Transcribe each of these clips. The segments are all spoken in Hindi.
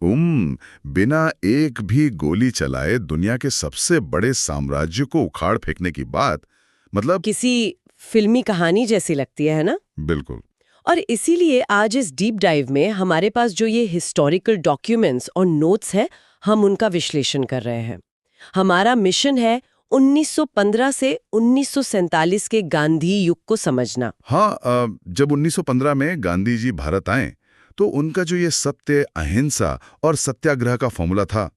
बिना एक भी गोली चलाए दुनिया के सबसे बड़े साम्राज्य को उखाड़ फेंकने की बात, मतलब किसी फिल्मी कहानी जैसी लगती है ना? बिल्कुल। और इसीलिए आज इस डीप डाइव में हमारे पास जो ये हिस्टोरिकल डॉक्यूमेंट्स और नोट्स हैं, हम उनका विश्लेषण कर रहे हैं। हमारा मिशन है 1915 से 1947 के गांधी युग को समझना। हाँ, जब 1915 में गांधी जी भारत आए तो उनका जो ये सत्य, अहिंसा और सत्याग्रह का फॉर्मूला था।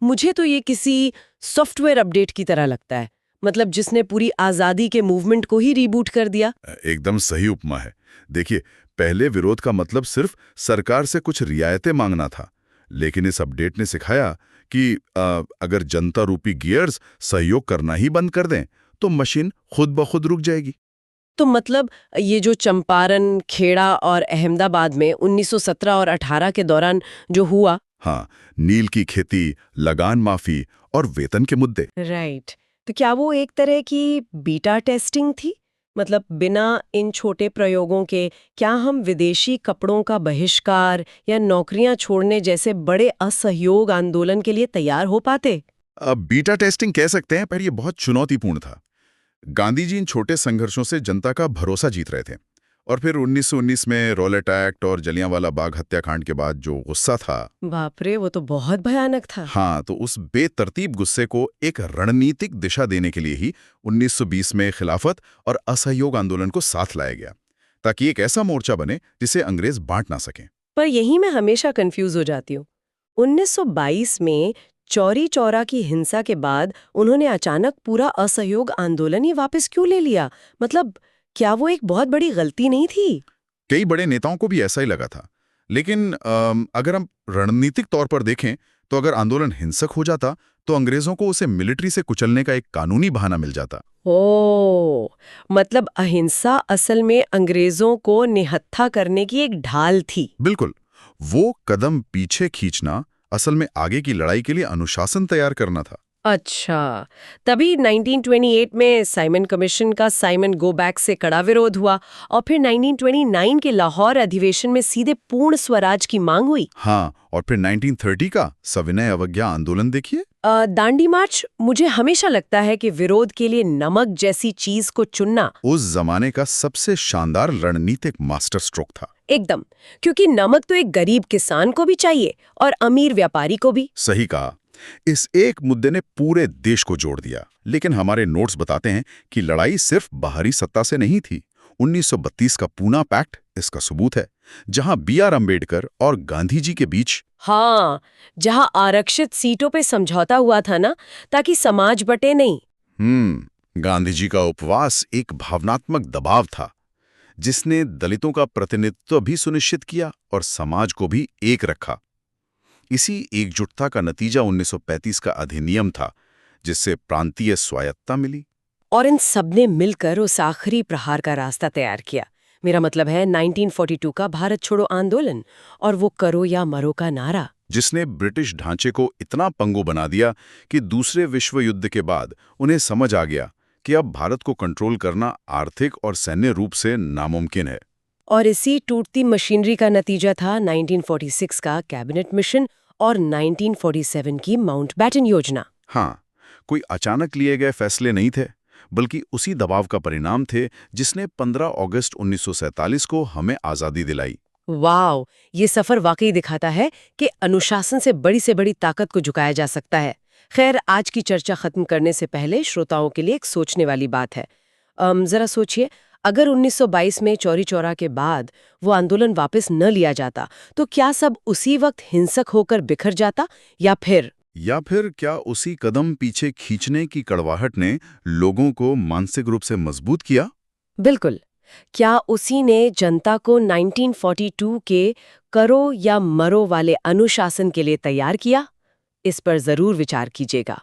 मुझे तो ये किसी सॉफ्टवेयर अपडेट की तरह लगता है, मतलब जिसने पूरी आजादी के मूवमेंट को ही रीबूट कर दिया। एकदम सही उपमा है। देखिए, पहले विरोध का मतलब सिर्फ सरकार से कुछ रियायतें मांगना था, लेकिन इस अपडेट ने सिखाया कि अगर जनता रूपी गियर्स सहयोग करना ही बंद कर दें तो मशीन खुद ब खुद रुक जाएगी। तो मतलब ये जो चंपारण, खेड़ा और अहमदाबाद में 1917 और 18 के दौरान जो हुआ। हाँ, नील की खेती, लगान माफी और वेतन के मुद्दे। राइट। तो क्या वो एक तरह की बीटा टेस्टिंग थी? मतलब बिना इन छोटे प्रयोगों के क्या हम विदेशी कपड़ों का बहिष्कार या नौकरियां छोड़ने जैसे बड़े असहयोग आंदोलन के लिए तैयार हो पाते? अब बीटा टेस्टिंग कह सकते हैं, पर यह बहुत चुनौतीपूर्ण था। गांधी जी इन छोटे संघर्षों से जनता का भरोसा जीत रहे थे। और फिर 1919 में रॉलेट एक्ट और जलियांवाला बाग हत्याकांड के बाद जो गुस्सा था, बाप रे, वो तो बहुत भयानक था। हाँ, तो उस बेतरतीब गुस्से को एक रणनीतिक दिशा देने के लिए ही 1920 में खिलाफत और असहयोग आंदोलन को साथ लाया गया, ताकि एक ऐसा मोर्चा बने जिसे अंग्रेज बांट ना सकें। पर यही मैं हमेशा कंफ्यूज हो जाती हूँ। 1922 में चौरी चौरा की हिंसा के बाद उन्होंने अचानक पूरा असहयोग आंदोलन ही वापस क्यों ले लिया? मतलब क्या वो एक बहुत बड़ी गलती नहीं थी? कई बड़े नेताओं को भी ऐसा ही लगा था। लेकिन अगर हम रणनीतिक तौर पर देखें तो अगर आंदोलन हिंसक हो जाता तो अंग्रेजों को उसे मिलिट्री से कुचलने का एक कानूनी बहाना मिल जाता। ओ, मतलब अहिंसा असल में अंग्रेजों को निहत्था करने की एक ढाल थी। बिल्कुल। वो कदम पीछे खींचना असल में आगे की लड़ाई के लिए अनुशासन तैयार करना था। अच्छा, तभी 1928 में साइमन कमीशन का साइमन गो बैक से कड़ा विरोध हुआ और फिर 1929 के लाहौर अधिवेशन में सीधे पूर्ण स्वराज की मांग हुई। हाँ, और फिर 1930 का सविनय अवज्ञा आंदोलन देखिए। दांडी मार्च, मुझे हमेशा लगता है कि विरोध के लिए नमक जैसी चीज को चुनना उस जमाने का सबसे शानदार रणनीतिक मास्टर स्ट्रोक था। एकदम, क्योंकि नमक तो एक गरीब किसान को भी चाहिए और अमीर व्यापारी को भी। सही कहा। इस एक मुद्दे ने पूरे देश को जोड़ दिया। लेकिन हमारे नोट्स बताते हैं कि लड़ाई सिर्फ बाहरी सत्ता से नहीं थी। 1932 का पूना पैक्ट इसका सबूत है, जहां बी.आर. अम्बेडकर और गांधी जी के बीच, हाँ, जहां आरक्षित सीटों पे समझौता हुआ था ना, ताकि समाज बटे नहीं। गांधी जी का उपवास एक भावनात्मक दबाव था, जिसने दलितों का प्रतिनिधित्व भी सुनिश्चित किया और समाज को भी एक रखा। इसी एकजुटता का नतीजा 1935 का अधिनियम था, जिससे प्रांतीय स्वायत्तता मिली। और इन सबने मिलकर उस आखिरी प्रहार का रास्ता तैयार किया। मेरा मतलब है 1942 का भारत छोड़ो आंदोलन और वो करो या मरो का नारा, जिसने ब्रिटिश ढांचे को इतना पंगु बना दिया कि दूसरे विश्व युद्ध के बाद उन्हें समझ आ गया कि अब भारत को कंट्रोल करना आर्थिक और सैन्य रूप से नामुमकिन है। और इसी टूटती मशीनरी का नतीजा था 1946 का कैबिनेट मिशन और 1947 की माउंटबैटन योजना। हाँ, कोई अचानक लिए गए फैसले नहीं थे, बल्कि उसी दबाव का परिणाम थे जिसने 15 अगस्त 1947 को हमें आज़ादी दिलाई। वाओ, ये सफर वाकई दिखाता है कि अनुशासन से बड़ी ताकत को झुकाया जा सकता है। खैर, आज की चर्चा खत्म करने से पहले श्रोताओं के लिए एक सोचने वाली बात है। जरा सोचिए, अगर 1922 में चौरी चौरा के बाद वो आंदोलन वापस न लिया जाता, तो क्या सब उसी वक्त हिंसक होकर बिखर जाता, या फिर क्या उसी कदम पीछे खींचने की कड़वाहट ने लोगों को मानसिक रूप से मजबूत किया? बिल्कुल, क्या उसी ने जनता को 1942 के करो या मरो वाले अनुशासन के लिए तैयार किया? इस पर जरूर विचार कीजिएगा।